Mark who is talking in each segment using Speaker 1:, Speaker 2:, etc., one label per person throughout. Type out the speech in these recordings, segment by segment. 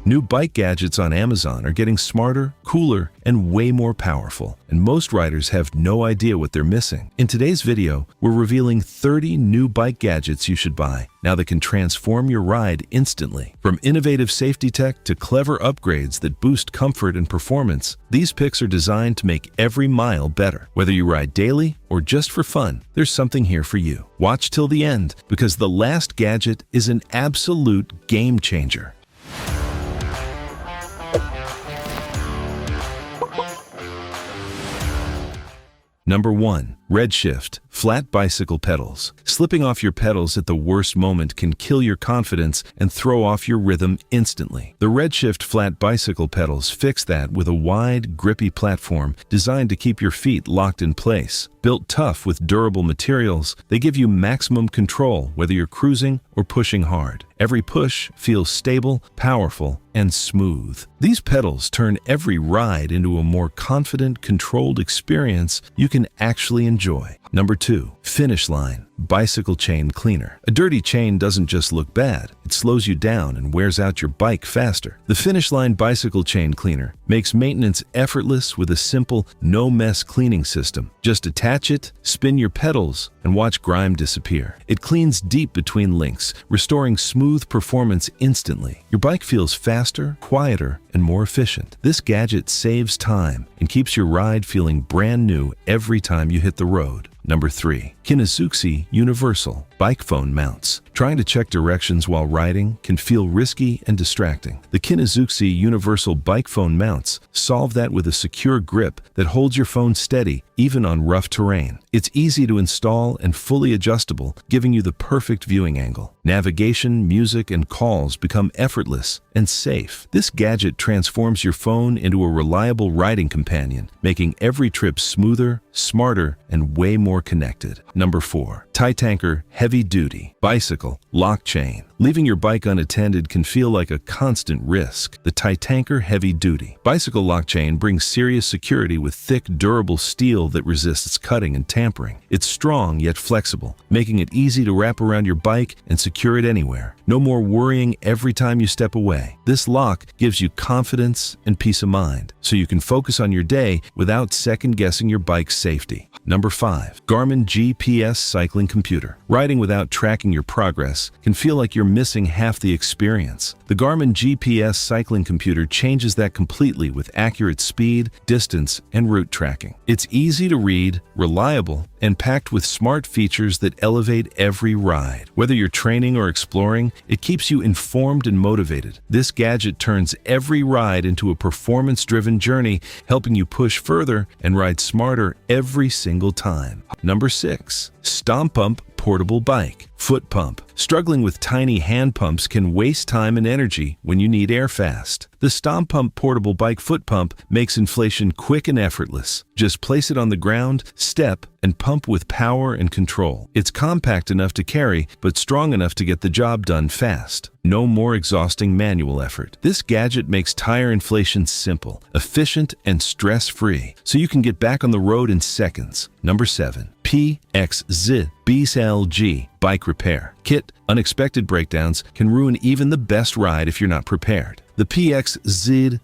Speaker 1: New bike gadgets on Amazon are getting smarter, cooler, and way more powerful, and most riders have no idea what they're missing. In today's video, we're revealing 30 new bike gadgets you should buy now that can transform your ride instantly. From innovative safety tech to clever upgrades that boost comfort and performance, these picks are designed to make every mile better. Whether you ride daily or just for fun, there's something here for you. Watch till the end, because the last gadget is an absolute game changer. Number 1. REDSHIFT Flat Bicycle Pedals. Slipping off your pedals at the worst moment can kill your confidence and throw off your rhythm instantly. The REDSHIFT Flat Bicycle Pedals fix that with a wide, grippy platform designed to keep your feet locked in place. Built tough with durable materials, they give you maximum control whether you're cruising or pushing hard. Every push feels stable, powerful, and smooth. These pedals turn every ride into a more confident, controlled experience you can actually enjoy. Number 2. Finish Line Bicycle Chain Cleaner. A dirty chain doesn't just look bad, it slows you down and wears out your bike faster. The Finish Line Bicycle Chain Cleaner makes maintenance effortless with a simple, no-mess cleaning system. Just attach it, spin your pedals, and watch grime disappear. It cleans deep between links, restoring smooth performance instantly. Your bike feels faster, quieter, and more efficient. This gadget saves time and keeps your ride feeling brand new every time you hit the road. Number 3. Kinizuxi Universal Bike Phone Mounts. Trying to check directions while riding can feel risky and distracting. The Kinizuxi Universal Bike Phone Mounts solve that with a secure grip that holds your phone steady even on rough terrain. It's easy to install and fully adjustable, giving you the perfect viewing angle. Navigation, music, and calls become effortless and safe. This gadget transforms your phone into a reliable riding companion, making every trip smoother, smarter, and way more connected. Number 4. Titanker Heavy Duty Bicycle Lock Chain. Leaving your bike unattended can feel like a constant risk. The Titanker Heavy Duty Bicycle Lock Chain brings serious security with thick, durable steel that resists cutting and tampering. It's strong yet flexible, making it easy to wrap around your bike and secure it anywhere. No more worrying every time you step away. This lock gives you confidence and peace of mind, so you can focus on your day without second-guessing your bike's safety. Number 5. Garmin GPS Cycling Computer. Riding without tracking your progress can feel like you're missing half the experience. The Garmin GPS Cycling Computer changes that completely with accurate speed, distance, and route tracking. It's easy to read, reliable, and packed with smart features that elevate every ride. Whether you're training or exploring, it keeps you informed and motivated. This gadget turns every ride into a performance-driven journey, helping you push further and ride smarter every single time. Number 6. Stompump Portable Bike Foot Pump. Struggling with tiny hand pumps can waste time and energy when you need air fast. The Stompump Portable Bike Foot Pump makes inflation quick and effortless. Just place it on the ground, step, and pump with power and control. It's compact enough to carry, but strong enough to get the job done fast. No more exhausting manual effort. This gadget makes tire inflation simple, efficient, and stress-free, so you can get back on the road in seconds. Number 7. PXZBLG Bike Repair Kit. Unexpected breakdowns can ruin even the best ride if you're not prepared. The PXZBLG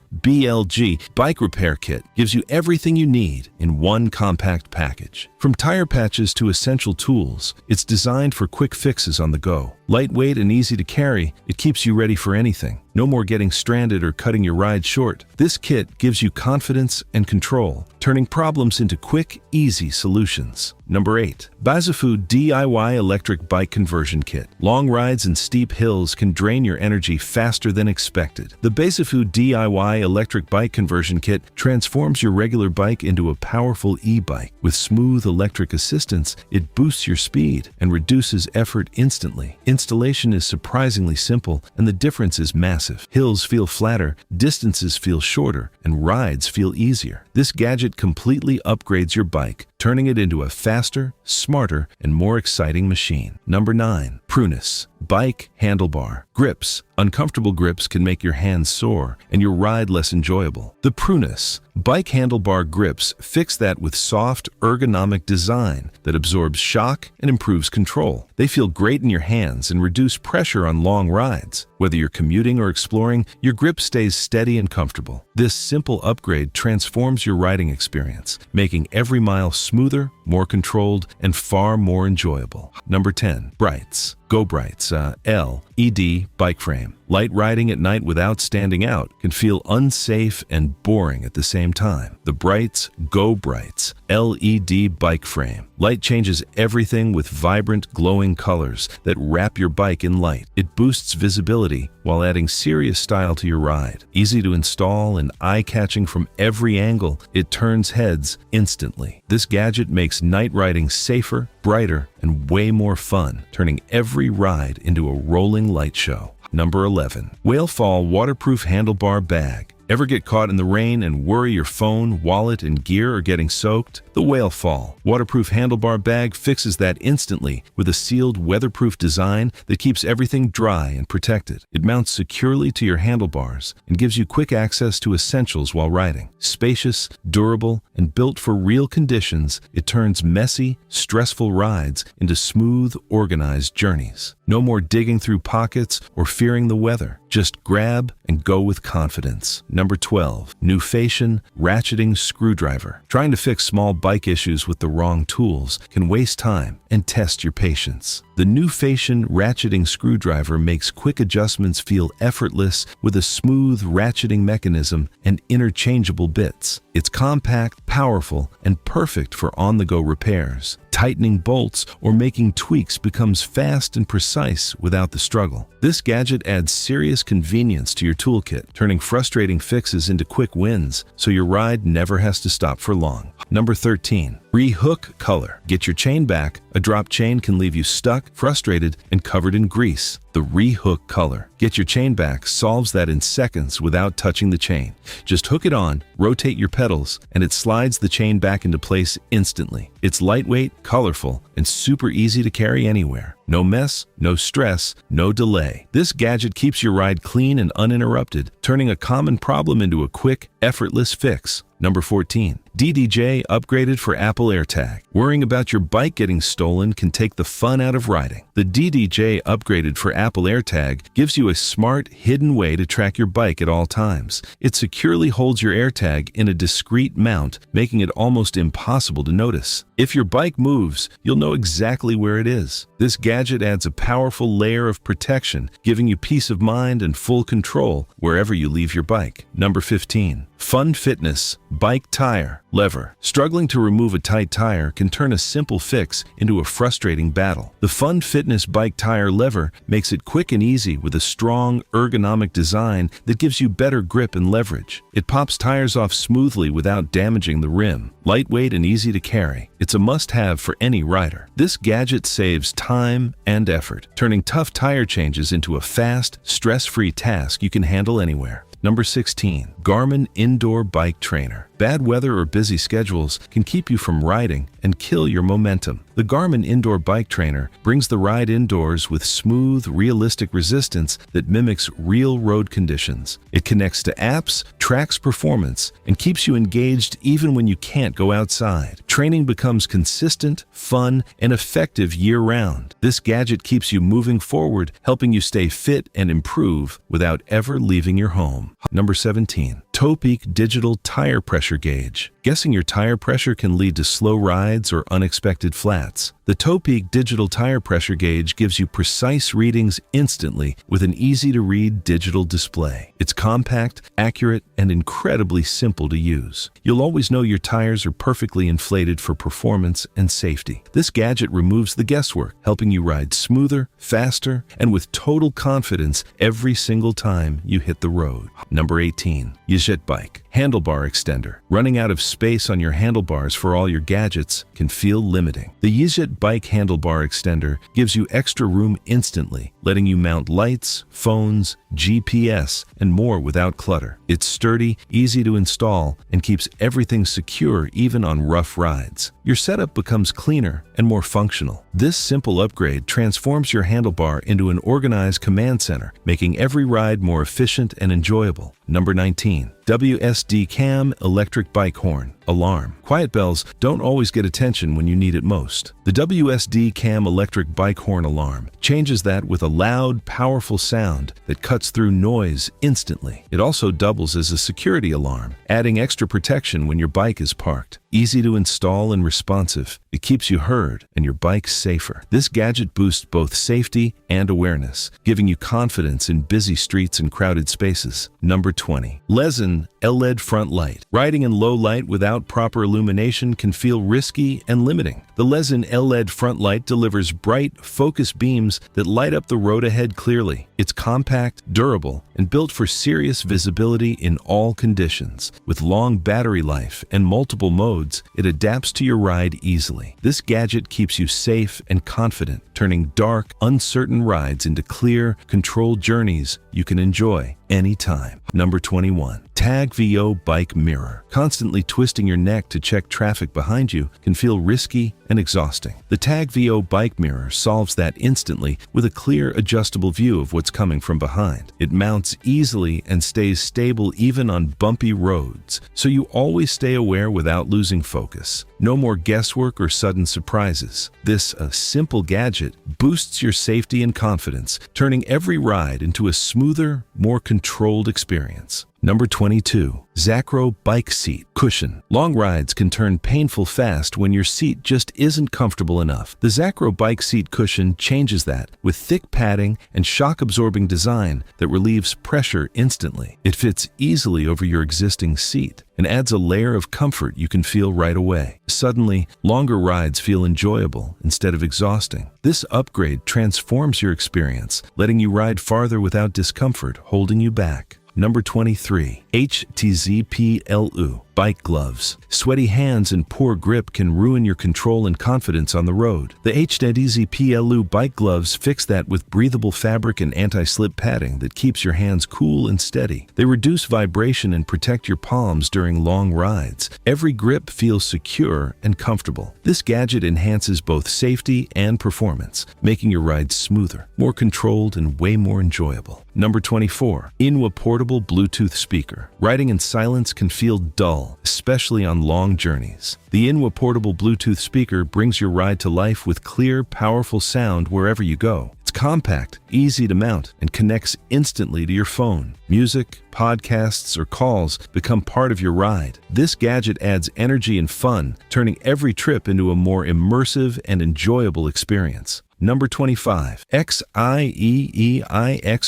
Speaker 1: Bike Repair Kit gives you everything you need in one compact package. From tire patches to essential tools, it's designed for quick fixes on the go. Lightweight and easy to carry, it keeps you ready for anything. No more getting stranded or cutting your ride short. This kit gives you confidence and control, turning problems into quick, easy solutions. Number 8. BAIZIFU DIY Electric Bike Conversion Kit. Long rides and steep hills can drain your energy faster than expected. The BAIZIFU DIY Electric Bike Conversion Kit transforms your regular bike into a powerful e-bike. With smooth electric assistance, it boosts your speed and reduces effort instantly. Installation is surprisingly simple, and the difference is massive. Hills feel flatter, distances feel shorter, and rides feel easier. This gadget completely upgrades your bike, turning it into a faster, smarter, and more exciting machine. Number 9. PRUNUS Bike handlebar grips. Uncomfortable grips can make your hands sore and your ride less enjoyable. The PRUNUS bike handlebar grips fix that with soft, ergonomic design that absorbs shock and improves control. They feel great in your hands and reduce pressure on long rides. Whether you're commuting or exploring, your grip stays steady and comfortable. This simple upgrade transforms your riding experience, making every mile smoother, more controlled, and far more enjoyable. Number 10. Brightz. GoBrightz LED bike frame. Light riding at night without standing out can feel unsafe and boring at the same time. The Brightz GoBrightz LED bike frame. Light changes everything with vibrant, glowing colors that wrap your bike in light. It boosts visibility while adding serious style to your ride. Easy to install and eye-catching from every angle, it turns heads instantly. This gadget makes night riding safer, brighter, and way more fun, turning every ride into a rolling light show. Number 11. Whalefall Waterproof Handlebar Bag. Ever get caught in the rain and worry your phone, wallet, and gear are getting soaked? The Whalefall Waterproof Handlebar Bag fixes that instantly with a sealed, weatherproof design that keeps everything dry and protected. It mounts securely to your handlebars and gives you quick access to essentials while riding. Spacious, durable, and built for real conditions, it turns messy, stressful rides into smooth, organized journeys. No more digging through pockets or fearing the weather. Just grab and go with confidence. Number 12. NewFation Ratcheting Screwdriver. Trying to fix small bike issues with the wrong tools can waste time and test your patience. The NewFation Ratcheting Screwdriver makes quick adjustments feel effortless with a smooth ratcheting mechanism and interchangeable bits. It's compact, powerful, and perfect for on-the-go repairs. Tightening bolts or making tweaks becomes fast and precise without the struggle. This gadget adds serious convenience to your toolkit, turning frustrating fixes into quick wins so your ride never has to stop for long. Number 13. Rehook color. Get your chain back. A drop chain can leave you stuck, frustrated, and covered in grease. The Rehook color. Get your chain back solves that in seconds without touching the chain. Just hook it on, rotate your pedals, and it slides the chain back into place instantly. It's lightweight, colorful, and super easy to carry anywhere. No mess, no stress, no delay. This gadget keeps your ride clean and uninterrupted, turning a common problem into a quick, effortless fix. Number 14. DDJ upgraded for Apple AirTag. Worrying about your bike getting stolen can take the fun out of riding. The DDJ upgraded for Apple AirTag gives you a smart, hidden way to track your bike at all times. It securely holds your AirTag in a discreet mount, making it almost impossible to notice. If your bike moves, you'll know exactly where it is. This gadget adds a powerful layer of protection, giving you peace of mind and full control wherever you leave your bike. Number 15. FunFitness Bike Tire Lever. Struggling to remove a tight tire can turn a simple fix into a frustrating battle. The FunFitness Bike Tire Lever makes it quick and easy with a strong, ergonomic design that gives you better grip and leverage. It pops tires off smoothly without damaging the rim. Lightweight and easy to carry. It's a must-have for any rider. This gadget saves time and effort, turning tough tire changes into a fast, stress-free task you can handle anywhere. Number 16. Garmin Indoor Bike Trainer. Bad weather or busy schedules can keep you from riding and kill your momentum. The Garmin Indoor Bike Trainer brings the ride indoors with smooth, realistic resistance that mimics real road conditions. It connects to apps, tracks performance, and keeps you engaged even when you can't go outside. Training becomes consistent, fun, and effective year-round. This gadget keeps you moving forward, helping you stay fit and improve without ever leaving your home. Number 17. Topeak Digital Tire Pressure Gauge. Guessing your tire pressure can lead to slow rides or unexpected flats. The Topeak Digital Tire Pressure Gauge gives you precise readings instantly with an easy-to-read digital display. It's compact, accurate, and incredibly simple to use. You'll always know your tires are perfectly inflated for performance and safety. This gadget removes the guesswork, helping you ride smoother, faster, and with total confidence every single time you hit the road. Number 18. Yizhet Bike Handlebar Extender. Running out of space on your handlebars for all your gadgets can feel limiting. The Yizhet Bike Handlebar Extender gives you extra room instantly, letting you mount lights, phones, GPS, and more without clutter. It's sturdy, easy to install, and keeps everything secure even on rough rides. Your setup becomes cleaner and more functional. This simple upgrade transforms your handlebar into an organized command center, making every ride more efficient and enjoyable. Number 19. WSDCAM Electric Bike Horn Alarm. Quiet bells don't always get attention when you need it most. The WSDCAM Electric Bike Horn Alarm changes that with a loud, powerful sound that cuts through noise instantly. It also doubles as a security alarm, adding extra protection when your bike is parked. Easy to install and responsive, it keeps you heard and your bike safer. This gadget boosts both safety and awareness, giving you confidence in busy streets and crowded spaces. Number 20. LEZYNE LED Front Light. Riding in low light without proper illumination can feel risky and limiting. The LEZYNE LED Front Light delivers bright, focused beams that light up the road ahead clearly. It's compact, durable, and built for serious visibility in all conditions. With long battery life and multiple modes, it adapts to your ride easily. This gadget keeps you safe and confident, turning dark, uncertain rides into clear, controlled journeys you can enjoy anytime. Number 21. TAGVO Bike Mirror. Constantly twisting your neck to check traffic behind you can feel risky and exhausting. The TAGVO Bike Mirror solves that instantly with a clear, adjustable view of what's coming from behind. It mounts easily and stays stable even on bumpy roads, so you always stay aware without losing focus. No more guesswork or sudden surprises. This simple gadget boosts your safety and confidence, turning every ride into a smoother, more controlled experience. Number 22. Zacro Bike Seat Cushion. Long rides can turn painful fast when your seat just isn't comfortable enough. The Zacro Bike Seat Cushion changes that with thick padding and shock-absorbing design that relieves pressure instantly. It fits easily over your existing seat and adds a layer of comfort you can feel right away. Suddenly, longer rides feel enjoyable instead of exhausting. This upgrade transforms your experience, letting you ride farther without discomfort holding you back. Number 23. HTZPLOO Bike Gloves. Sweaty hands and poor grip can ruin your control and confidence on the road. The HTZPLOO Bike Gloves fix that with breathable fabric and anti-slip padding that keeps your hands cool and steady. They reduce vibration and protect your palms during long rides. Every grip feels secure and comfortable. This gadget enhances both safety and performance, making your ride smoother, more controlled, and way more enjoyable. Number 24. Inwa Portable Bluetooth Speaker. Riding in silence can feel dull, especially on long journeys. The Inwa Portable Bluetooth Speaker brings your ride to life with clear, powerful sound wherever you go. It's compact, easy to mount, and connects instantly to your phone. Music, podcasts, or calls become part of your ride. This gadget adds energy and fun, turning every trip into a more immersive and enjoyable experience. Number 25. XIEEIX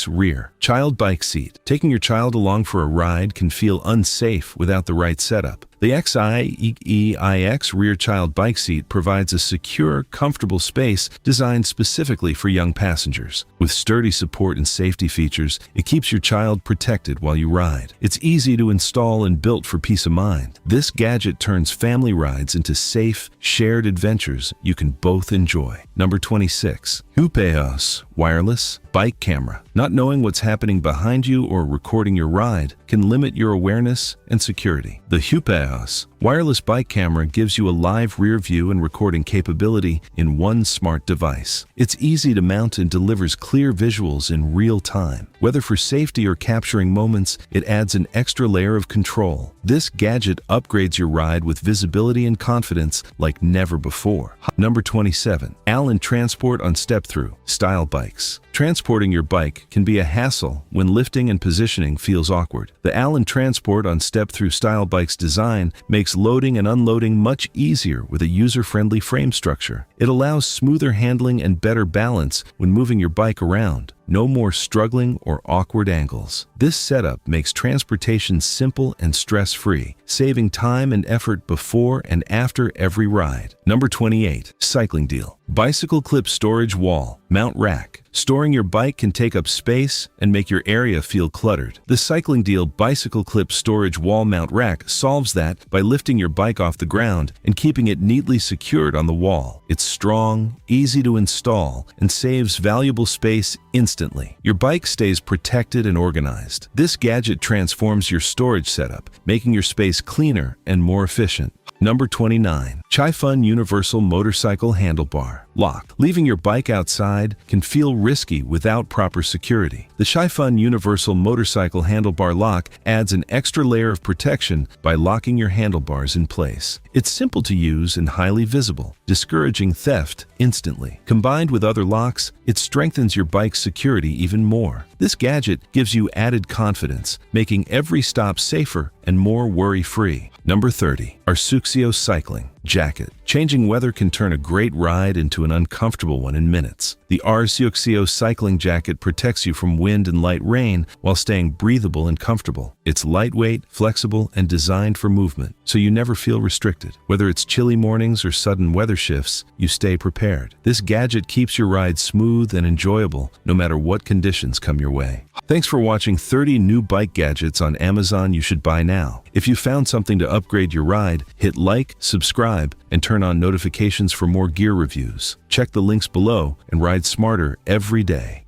Speaker 1: Rear Child Bike Seat. Taking your child along for a ride can feel unsafe without the right setup. The XIEEIX Rear Child Bike Seat provides a secure, comfortable space designed specifically for young passengers. With sturdy support and safety features, it keeps your child protected while you ride. It's easy to install and built for peace of mind. This gadget turns family rides into safe, shared adventures you can both enjoy. Number 26. HTZPLOO Wireless Bike Camera. Not knowing what's happening behind you or recording your ride can limit your awareness and security. The HTZPLOO wireless bike camera gives you a live rear view and recording capability in one smart device. It's easy to mount and delivers clear visuals in real time. Whether for safety or capturing moments, it adds an extra layer of control. This gadget upgrades your ride with visibility and confidence like never before. Number 27. Allen Transport on Step-Through Style Bikes. Transporting your bike can be a hassle when lifting and positioning feels awkward. The Allen Transport on Step-Through Style Bikes design makes loading and unloading much easier with a user-friendly frame structure. It allows smoother handling and better balance when moving your bike around. No more struggling or awkward angles. This setup makes transportation simple and stress-free, saving time and effort before and after every ride. Number 28. Cycling Deal. Bicycle Clip Storage Wall Mount Rack. Storing your bike can take up space and make your area feel cluttered. The Cycling Deal Bicycle Clip Storage Wall Mount Rack solves that by lifting your bike off the ground and keeping it neatly secured on the wall. It's strong, easy to install, and saves valuable space instantly. instantly. Your bike stays protected and organized. This gadget transforms your storage setup, making your space cleaner and more efficient. Number 29. ChiFun Universal Motorcycle Handlebar Lock. Leaving your bike outside can feel risky without proper security. The ChiFun Universal Motorcycle Handlebar Lock adds an extra layer of protection by locking your handlebars in place. It's simple to use and highly visible, discouraging theft instantly. Combined with other locks, it strengthens your bike's security even more. This gadget gives you added confidence, making every stop safer and more worry-free. Number 30. Arsuxio Cycling Jacket. Changing weather can turn a great ride into an uncomfortable one in minutes. The Arsuxio Cycling Jacket protects you from wind and light rain while staying breathable and comfortable. It's lightweight, flexible, and designed for movement, so you never feel restricted. Whether it's chilly mornings or sudden weather shifts, you stay prepared. This gadget keeps your ride smooth and enjoyable, no matter what conditions come your way. Thanks for watching 30 new bike gadgets on Amazon you should buy now. If you found something to upgrade your ride, hit like, subscribe, and turn on notifications for more gear reviews. Check the links below and ride smarter every day.